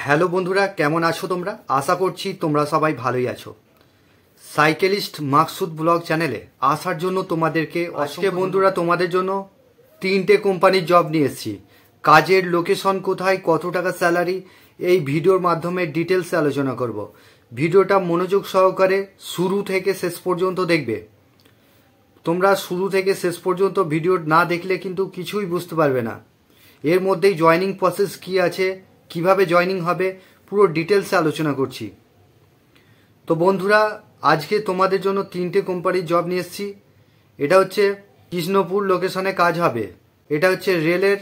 Hello বন্ধুরা, কেমন আছো তোমরা? আশা করছি তোমরা সবাই ভালোই আছো। সাইকেলিস্ট মাকসুদ ব্লগ চ্যানেলে আসার জন্য তোমাদেরকে আজকে বন্ধুরা তোমাদের জন্য 3টে কোম্পানির জব নিয়ে এসেছি। কাজের লোকেশন কোথায়, কত টাকা স্যালারি, এই ভিডিওর মাধ্যমে ডিটেলসে আলোচনা করব। ভিডিওটা মনোযোগ সহকারে শুরু থেকে শেষ পর্যন্ত দেখবে। তোমরা শুরু থেকে শেষ পর্যন্ত ভিডিও না দেখলে কিন্তু কিছুই বুঝতে পারবে না। এর মধ্যেই জয়নিং প্রসেস কি আছে, কিভাবে জয়নিং হবে, পুরো ডিটেলসে আলোচনা করছি। তো বন্ধুরা, আজকে তোমাদের জন্য 3টে কোম্পানির জব নিয়ে এসেছি। এটা হচ্ছে কৃষ্ণপুর লোকেশনে কাজ হবে। এটা হচ্ছে রেলের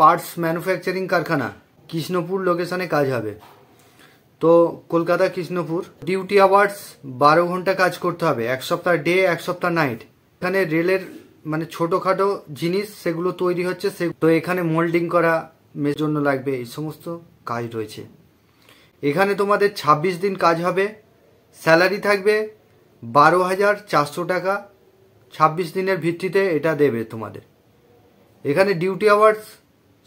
পার্টস ম্যানুফ্যাকচারিং কারখানা, কৃষ্ণপুর লোকেশনে কাজ হবে। তো কলকাতা কৃষ্ণপুর। ডিউটি আওয়ার্স 12 ঘন্টা কাজ করতে হবে, এক সপ্তাহ ডে এক সপ্তাহ নাইট। এখানে রেলের ছোটোখাটো জিনিস সেগুলো তৈরি হচ্ছে, তো এখানে মোল্ডিং করা মেয়ের জন্য লাগবে, এই সমস্ত কাজ রয়েছে। এখানে তোমাদের 26 দিন কাজ হবে। স্যালারি থাকবে 12,400 টাকা। 26 দিনের ভিত্তিতে এটা দেবে তোমাদের। এখানে ডিউটি আওয়ার্স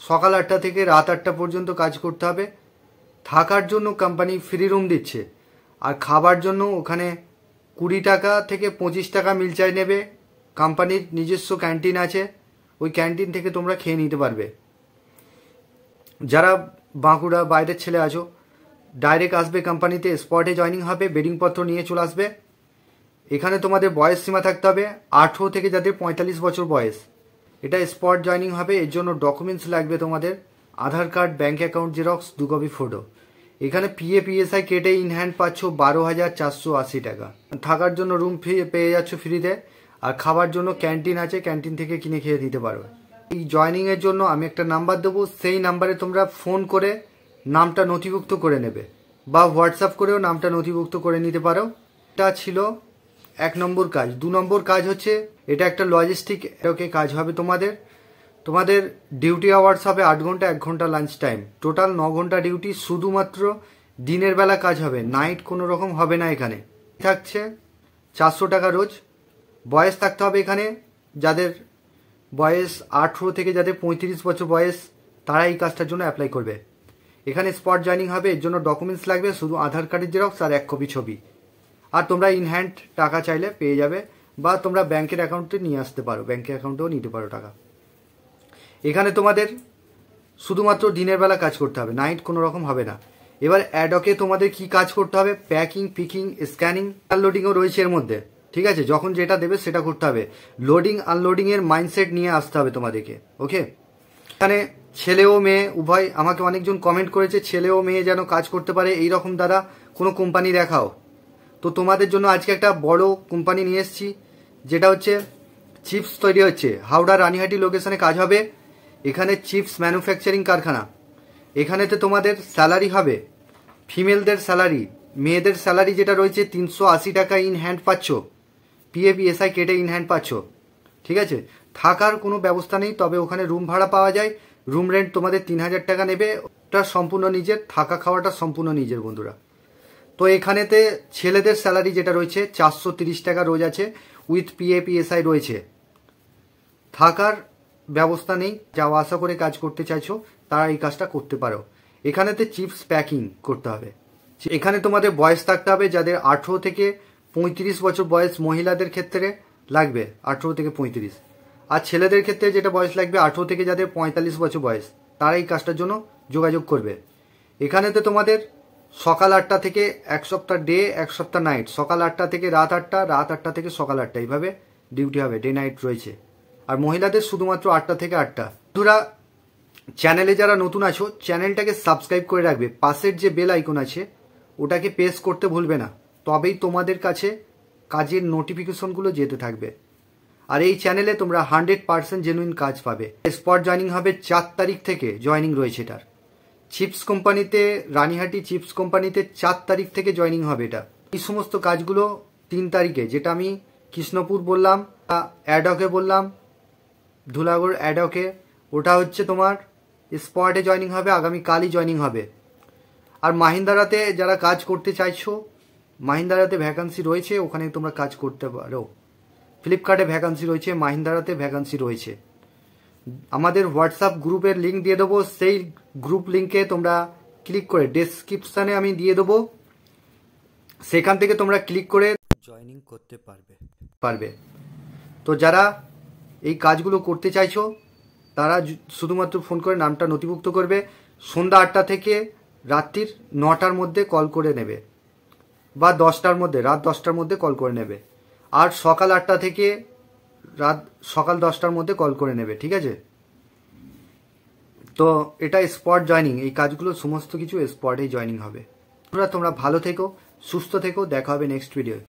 সকাল 8টা থেকে রাত 8টা পর্যন্ত কাজ করতে হবে। থাকার জন্য কোম্পানি ফ্রি রুম দিচ্ছে, আর খাবার জন্য ওখানে 20 টাকা থেকে 25 টাকা মিল চাই নেবে। কোম্পানির নিজস্ব ক্যান্টিন আছে, ওই ক্যান্টিন থেকে তোমরা খেয়ে নিতে পারবে। যারা বাঁকুড়া বাইরের ছেলে আছো, ডাইরেক্ট আসবে কোম্পানিতে, স্পটে জয়নিং হবে, বেডিংপত্র নিয়ে চলে আসবে। এখানে তোমাদের বয়স সীমা থাকতে হবে 18 থেকে যাদের 45 বছর বয়স। এটা স্পট জয়নিং হবে। এর জন্য ডকুমেন্টস লাগবে তোমাদের Aadhaar card, bank account xerox, 2 copy photo. এখানে PF কেটে ইন হ্যান্ড পাচ্ছ 12,480 টাকা। থাকার জন্য রুম পেয়ে যাচ্ছ ফ্রিতে, আর খাবার জন্য ক্যান্টিন আছে, ক্যান্টিন থেকে কিনে খেয়ে দিতে পারবে। এই জয়নিংয়ের জন্য আমি একটা নাম্বার দেবো, সেই নাম্বারে তোমরা ফোন করে নামটা নথিভুক্ত করে নেবে, বা হোয়াটসঅ্যাপ করেও নামটা নথিভুক্ত করে নিতে পারো। এটা ছিল 1 নম্বর কাজ। 2 নম্বর কাজ হচ্ছে এটা একটা লজিস্টিক কাজ হবে তোমাদের ডিউটি আওয়ার্স হবে 8 ঘন্টা, 1 ঘন্টা লাঞ্চ টাইম, টোটাল 9 ঘন্টা ডিউটি। শুধুমাত্র দিনের বেলা কাজ হবে, নাইট কোনো রকম হবে না। এখানে থাকছে 400 টাকা রোজ। বয়স থাকতে হবে এখানে যাদের বয়স 18 থেকে যাদের 35 বছর বয়স, তারা এই কাজটার জন্য অ্যাপ্লাই করবে। এখানে স্পট জয়নিং হবে। এর জন্য ডকুমেন্টস লাগবে শুধু আধার কার্ডের জেরক্স আর 1 কপি ছবি। আর তোমরা ইন হ্যান্ড টাকা চাইলে পেয়ে যাবে, বা তোমরা ব্যাংকের অ্যাকাউন্টে নিয়ে আসতে পারো, ব্যাংকের অ্যাকাউন্টেও নিতে পারো টাকা। এখানে তোমাদের শুধুমাত্র দিনের বেলা কাজ করতে হবে, নাইট কোনো রকম হবে না। এবার অ্যাডকে তোমাদের কি কাজ করতে হবে, প্যাকিং, পিকিং, স্ক্যানিং, আনলোডিংও রয়েছে এর মধ্যে। ঠিক আছে, যখন যেটা দেবে সেটা করতে হবে। লোডিং আনলোডিং এর মাইন্ডসেট নিয়ে আসতে হবে তোমাদেরকে। ওকে, এখানে ছেলে ও মেয়ে উভয়। আমাকে অনেকজন কমেন্ট করেছে ছেলে ও মেয়ে যেন কাজ করতে পারে, এইরকম দাদা কোনো কোম্পানি দেখাও। তো তোমাদের জন্য আজকে একটা বড় কোম্পানি নিয়ে এসেছি, যেটা হচ্ছে চিপস তৈরি হচ্ছে। হাওড়া রানীহাটি লোকেশনে কাজ হবে। এখানে চিপস ম্যানুফ্যাকচারিং কারখানা। এখানেতে তোমাদের স্যালারি হবে, ফিমেলদের স্যালারি, মেয়েদের স্যালারি যেটা রয়েছে 380 টাকা ইন হ্যান্ড পাচ্ছ, PF কেটে ইন হ্যান্ড পাচ্ছ। ঠিক আছে, থাকার কোনো ব্যবস্থা নেই, তবে ওখানে রুম ভাড়া পাওয়া যায়। রুম রেন্ট তোমাদের 3000 টাকা নেবে, ওটা সম্পূর্ণ নিজের, থাকা খাওয়াটা সম্পূর্ণ নিজের বন্ধুরা। তো এখানেতে ছেলেদের স্যালারি যেটা রয়েছে 430 টাকা রোজ আছে, উইথ PF রয়েছে। থাকার ব্যবস্থা নেই, যাওয়া আসা করে কাজ করতে চাইছো তারা এই কাজটা করতে পারো। এখানেতে চিপস প্যাকিং করতে হবে। এখানে তোমাদের বয়স থাকতে হবে যাদের 18 থেকে 35 বছর বয়স, মহিলাদের ক্ষেত্রে লাগবে 18 থেকে 35, আর ছেলেদের ক্ষেত্রে যেটা বয়স লাগবে 18 থেকে যাদের 45 বছর বয়স, তারা এই কাজটার জন্য যোগাযোগ করবে। এখানেতে তোমাদের সকাল 8টা থেকে 1 সপ্তাহ ডে 1 সপ্তাহ নাইট, সকাল 8টা থেকে রাত 8টা, রাত 8টা থেকে সকাল 8টা, এইভাবে ডিউটি হবে, ডে নাইট রয়েছে। আর মহিলাদের শুধুমাত্র 8টা থেকে 8টা। তোরা চ্যানেলে যারা নতুন আছো চ্যানেলটাকে সাবস্ক্রাইব করে রাখবে, পাশের যে বেল আইকন আছে ওটাকে প্রেস করতে ভুলবে না, তবেই তোমাদের কাছে কাজের নোটিফিকেশনগুলো যেতে থাকবে। আর এই চ্যানেলে তোমরা 100% জেনুইন কাজ পাবে। স্পট জয়নিং হবে 4 তারিখ থেকে, জয়নিং রয়েছে এটার। চিপস কোম্পানিতে, রানীহাটি চিপস কোম্পানিতে 4 তারিখ থেকে জয়নিং হবে এটা। এই সমস্ত কাজগুলো 3 তারিখে, যেটা আমি কৃষ্ণপুর বললাম, অ্যাডকে বললাম, ধুলাগড় অ্যাডকে, ওটা হচ্ছে তোমার স্পটে জয়নিং হবে, আগামীকালই জয়নিং হবে। আর মাহিন্দারাতে যারা কাজ করতে চাইছো, মাহিন্দারাতে ভ্যাকান্সি রয়েছে, ওখানে তোমরা কাজ করতে পারো। ফ্লিপকার্টে ভ্যাকান্সি রয়েছে, মাহিন্দারাতে ভ্যাকান্সি রয়েছে। আমাদের হোয়াটসঅ্যাপ গ্রুপের লিঙ্ক দিয়ে দেবো, সেই গ্রুপ লিঙ্কে তোমরা ক্লিক করে ডেসক্রিপশানে আমি দিয়ে দেবো, সেখান থেকে তোমরা ক্লিক করে জয়েনিং করতে পারবে। তো যারা এই কাজগুলো করতে চাইছো তারা শুধুমাত্র ফোন করে নামটা নথিভুক্ত করবে। সন্ধ্যা 8টা থেকে রাত্রির 9টার মধ্যে কল করে নেবে, বা 10টার মধ্যে, রাত 10টার মধ্যে কল করে নেবে। আর সকাল 8টা থেকে সকাল 10টার মধ্যে কল করে নেবে, ঠিক আছে? তো এটা স্পট জয়নিং, এই কাজগুলো সমস্ত কিছু স্পটেই জয়নিং হবে। তোমরা ভালো থেকো, সুস্থ থেকো, দেখা হবে নেক্সট ভিডিও।